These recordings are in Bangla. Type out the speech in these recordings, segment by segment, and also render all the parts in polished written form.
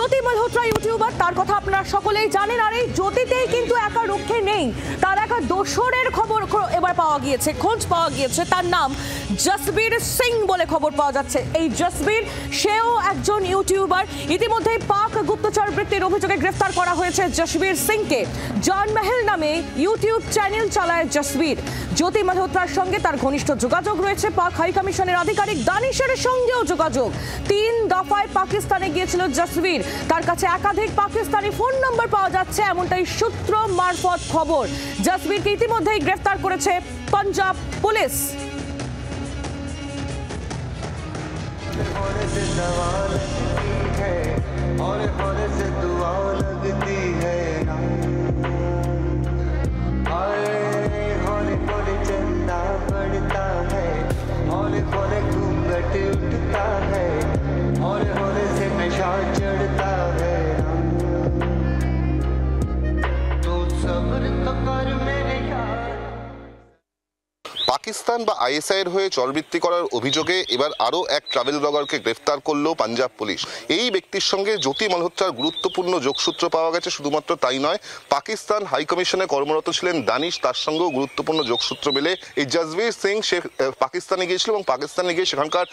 জ্যোতি মালহোত্রা ইউটিউবার, তার কথা আপনারা সকলেই জানেন। আর এই জ্যোতিতেই কিন্তু একা রক্ষে নেই, তার একা দোসরের খবর এবার পাওয়া গিয়েছে, খোঁজ পাওয়া গিয়েছে। তার নাম জসবীর সিং বলে খবর পাওয়া যাচ্ছে। এই জসবীর, সেও একজন ইউটিউবার। ইতিমধ্যেই পাক গুপ্তচর বৃত্তির অভিযোগে গ্রেফতার করা হয়েছে জসবীর সিংকে। জন মহল নামে ইউটিউব চ্যানেল চালায় জসবীর। জ্যোতি মালহোত্রার সঙ্গে তার ঘনিষ্ঠ যোগাযোগ রয়েছে। পাক হাই কমিশনের আধিকারিক দানিশের সঙ্গেও যোগাযোগ। 3 দফায় পাকিস্তানে গিয়েছিল জসবীর। তার কাছে একাধিক পাকিস্তানি ফোন নম্বর পাওয়া যাচ্ছে, এমনটাই সূত্র মারফত খবর। জসবীরকে ইতিমধ্যেই গ্রেফতার করেছে পাঞ্জাব পুলিশ। পাকিস্তান বা আইএসআই এর হয়ে চরবৃত্তি করার অভিযোগে এবার আরও এক ট্রাভেল ব্লগারকে গ্রেফতার করলো পাঞ্জাব পুলিশ। এই ব্যক্তির সঙ্গে জ্যোতি মালহোত্রার গুরুত্বপূর্ণ যোগসূত্র পাওয়া গেছে। শুধুমাত্র তাই নয়, পাকিস্তান হাই কমিশনে কর্মরত ছিলেন দানিশ, তার সঙ্গেও গুরুত্বপূর্ণ যোগসূত্র মেলে। এই জসবীর সিং, সে পাকিস্তানে গিয়েছিল এবং পাকিস্তানে গিয়ে সেখানকার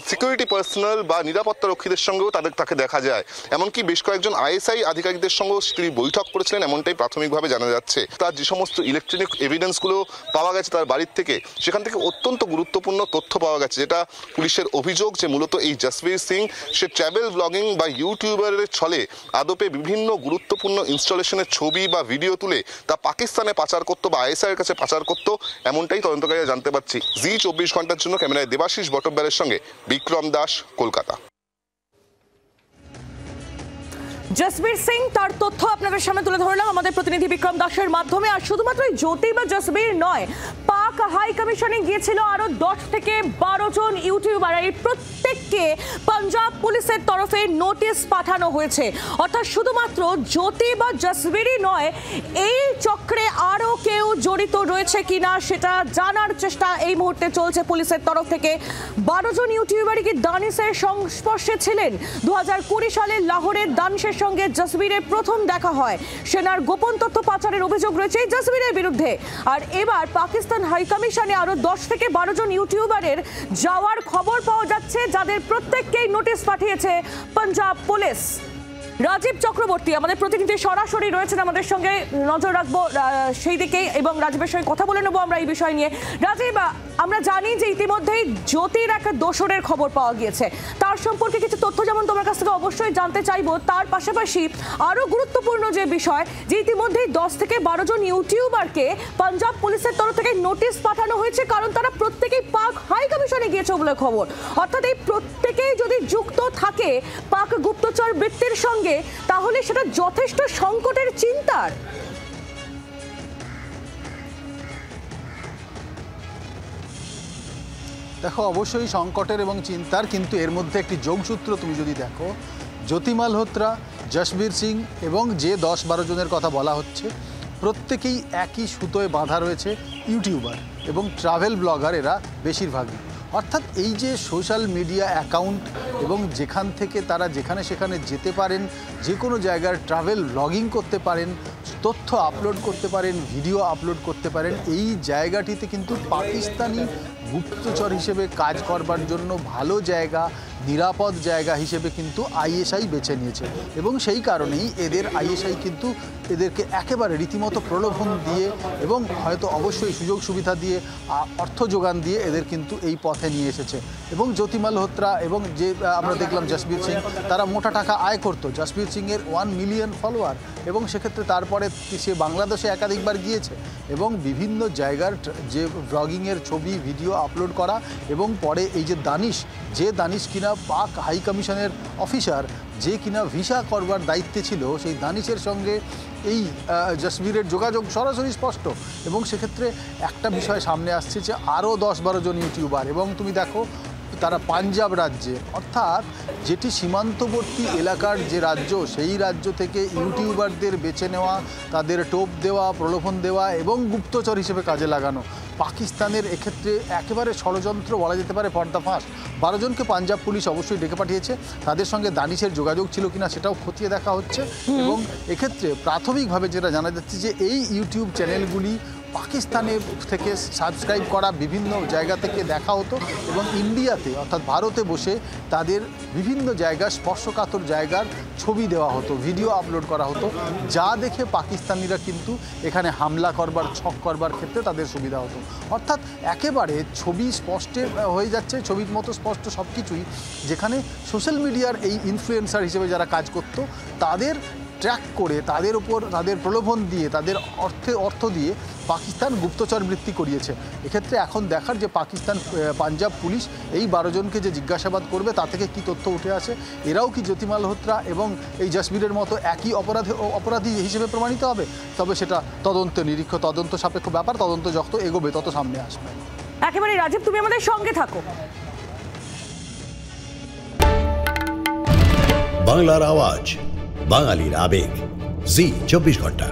সিকিউরিটি পার্সোনাল বা নিরাপত্তা রক্ষীদের সঙ্গেও তাকে দেখা যায়। এমনকি বেশ কয়েকজন আইএসআই আধিকারিকদের সঙ্গেও তিনি বৈঠক করেছিলেন, এমনটাই প্রাথমিকভাবে জানা যাচ্ছে। তার যে সমস্ত ইলেকট্রনিক এভিডেন্সগুলো পাওয়া গেছে তার বাড়ির থেকে, সেখান থেকে অত্যন্ত গুরুত্বপূর্ণ তথ্য পাওয়া গেছে, যেটা পুলিশের অভিযোগ যে মূলত এই জসবীর সিং সে ট্রাভেল ব্লগিং বা ইউটিউবারের ছলে আদপে বিভিন্ন গুরুত্বপূর্ণ ইনস্টলেশনের ছবি বা ভিডিও তুলে তা পাকিস্তানে পাচার করতো বা আইএসআই এর কাছে পাচার করতো, এমনটাই তদন্তকারীরা জানতে পারছি। জি 24 ঘন্টার জন্য ক্যামেরায় দেবাশিস বটব্যালের সঙ্গে বিক্রম দাস, কলকাতা। জসবীর সিং, তার তথ্য আপনাদের সামনে তুলে ধরলাম আমাদের প্রতিনিধি বিক্রম দাসের মাধ্যমে। আর শুধুমাত্র জ্যোতি বা জসবীর নয়, পাক হাই কমিশনে গিয়েছিল আরো 10 থেকে 12 জন ইউটিউবার। এই প্রত্যেককে পাঞ্জাব পুলিশের তরফে নোটিশ পাঠানো হয়েছে। অর্থাৎ শুধুমাত্র জ্যোতি বা জসবীরই নয়, এই চক্রে আরো কেউ জড়িত রয়েছে কিনা সেটা জানার চেষ্টা এই মুহূর্তে চলছে পুলিশের তরফ থেকে। 12 জন ইউটিউবারই কি দানিশের সংস্পর্শে ছিলেন? 2020 সালে লাহোরের দানিশের সঙ্গে জসবীরের প্রথম দেখা হয়। সেনার গোপন তথ্য পাচারের অভিযোগ রয়েছে এই জসবীরের বিরুদ্ধে। আর এবার পাকিস্তান হাই কমিশনে আরো 10 থেকে 12 জন ইউটিউবারের যাওয়ার খবর পাওয়া যাচ্ছে, যাদের প্রত্যেককেই নোটিশ পাঠিয়েছে পাঞ্জাব পুলিশ। রাজীব চক্রবর্তী আমাদের প্রতিনিধি সরাসরি রয়েছেন আমাদের সঙ্গে, নজর রাখবো সেই দিকেই এবং রাজীবের সঙ্গে কথা বলে নেবো আমরা এই বিষয় নিয়ে। রাজীব, আমরা জানি যে ইতিমধ্যেই জ্যোতির একটা দোসরের খবর পাওয়া গিয়েছে, তার সম্পর্কে কিছু তথ্য যেমন তোমার কাছ থেকে অবশ্যই জানতে চাইবো, তার পাশাপাশি আরো গুরুত্বপূর্ণ যে বিষয় যে ইতিমধ্যেই 10 থেকে 12 জন ইউটিউবারকে পাঞ্জাব পুলিশের তরফ থেকে নোটিশ পাঠানো হয়েছে, কারণ তারা প্রত্যেকেই পাক হাই কমিশনে গিয়েছে বলে খবর। অর্থাৎ এই প্রত্যেকেই যদি যুক্ত থাকে পাক গুপ্তচর বৃত্তির সঙ্গে, তাহলে সেটা যথেষ্ট সংকটের চিন্তার। দেখো, অবশ্যই সংকটের এবং চিন্তার, কিন্তু এর মধ্যে একটি যোগসূত্র তুমি যদি দেখো, জ্যোতি মালহোত্রা, জসবীর সিং এবং যে 10-12 জনের কথা বলা হচ্ছে, প্রত্যেকেই একই সুতোয় বাঁধা রয়েছে ইউটিউবার এবং ট্রাভেল ব্লগার এরা বেশিরভাগই। অর্থাৎ এই যে সোশ্যাল মিডিয়া অ্যাকাউন্ট এবং যেখান থেকে তারা যেখানে সেখানে যেতে পারেন, যে কোনো জায়গার ট্রাভেল ব্লগিং করতে পারেন, তথ্য আপলোড করতে পারেন, ভিডিও আপলোড করতে পারেন, এই জায়গাটিতে কিন্তু পাকিস্তানি গুপ্তচর হিসেবে কাজ করবার জন্য ভালো জায়গা, নিরাপদ জায়গা হিসেবে কিন্তু আইএসআই বেছে নিয়েছে। এবং সেই কারণেই আইএসআই কিন্তু এদেরকে একেবারে রীতিমতো প্রলোভন দিয়ে এবং হয়তো অবশ্যই সুযোগ সুবিধা দিয়ে, অর্থ যোগান দিয়ে এদের কিন্তু এই পথে নিয়ে এসেছে। এবং জ্যোতি মালহোত্রা এবং যে আমরা দেখলাম জসবীর সিং, তারা মোটা টাকা আয় করতো। জসবীর সিংয়ের 1 মিলিয়ন ফলোয়ার, এবং সেক্ষেত্রে তারপরে সে বাংলাদেশে একাধিকবার গিয়েছে এবং বিভিন্ন জায়গার যে ব্লগিংয়ের ছবি ভিডিও আপলোড করা, এবং পরে এই যে দানিশ কিনা পাক হাই কমিশনের অফিসার, যে কিনা ভিসা করবার দায়িত্বে ছিল, সেই দানিশের সঙ্গে এই জসবীরের যোগাযোগ সরাসরি স্পষ্ট। এবং সেক্ষেত্রে একটা বিষয় সামনে আসছে যে আরও 10-12 জন ইউটিউবার, এবং তুমি দেখো তারা পাঞ্জাব রাজ্যে, অর্থাৎ যেটি সীমান্তবর্তী এলাকার যে রাজ্য, সেই রাজ্য থেকে ইউটিউবারদের বেছে নেওয়া, তাদের টোপ দেওয়া, প্রলোভন দেওয়া এবং গুপ্তচর হিসেবে কাজে লাগানো। পাকিস্তানের এক্ষেত্রে একেবারে ষড়যন্ত্র বলা যেতে পারে, পর্দাফাঁস। 12 জনকে পাঞ্জাব পুলিশ অবশ্যই ডেকে পাঠিয়েছে, তাদের সঙ্গে দানিশের যোগাযোগ ছিল কিনা সেটাও খতিয়ে দেখা হচ্ছে। এবং এক্ষেত্রে প্রাথমিকভাবে যেটা জানা যাচ্ছে যে এই ইউটিউব চ্যানেলগুলি পাকিস্তানের থেকে সাবস্ক্রাইব করা বিভিন্ন জায়গা থেকে দেখা হতো এবং ইন্ডিয়াতে অর্থাৎ ভারতে বসে তাদের বিভিন্ন জায়গার স্পর্শকাতর জায়গার ছবি দেওয়া হতো, ভিডিও আপলোড করা হতো, যা দেখে পাকিস্তানিরা কিন্তু এখানে হামলা করবার, ছক করবার ক্ষেত্রে তাদের সুবিধা হতো। অর্থাৎ একেবারে ছবি স্পষ্ট হয়ে যাচ্ছে, ছবির মতো স্পষ্ট সব কিছুই, যেখানে সোশ্যাল মিডিয়ার এই ইনফ্লুয়েন্সার হিসেবে যারা কাজ করত তাদের ট্র্যাক করে, তাদের উপর তাদের প্রলোভন দিয়ে, তাদের অর্থ দিয়ে পাকিস্তান গুপ্তচর বৃত্তি করিয়েছে। এক্ষেত্রে এখন দেখার যে পাঞ্জাব পুলিশ এই 12 জনকে যে জিজ্ঞাসাবাদ করবে তা থেকে কি তথ্য উঠে আসে, এরাও কি জ্যোতি মালহোত্রা এবং এই জসবীরের মতো একই অপরাধী হিসেবে প্রমাণিত হবে, তবে সেটা তদন্ত সাপেক্ষ ব্যাপার। তদন্ত যত এগোবে তত সামনে আসবে। একেবারে রাজীব, তুমি আমাদের সঙ্গে থাকো। বাংলার আওয়াজ, বাঙালির আবেগ, জি 24 ঘন্টা।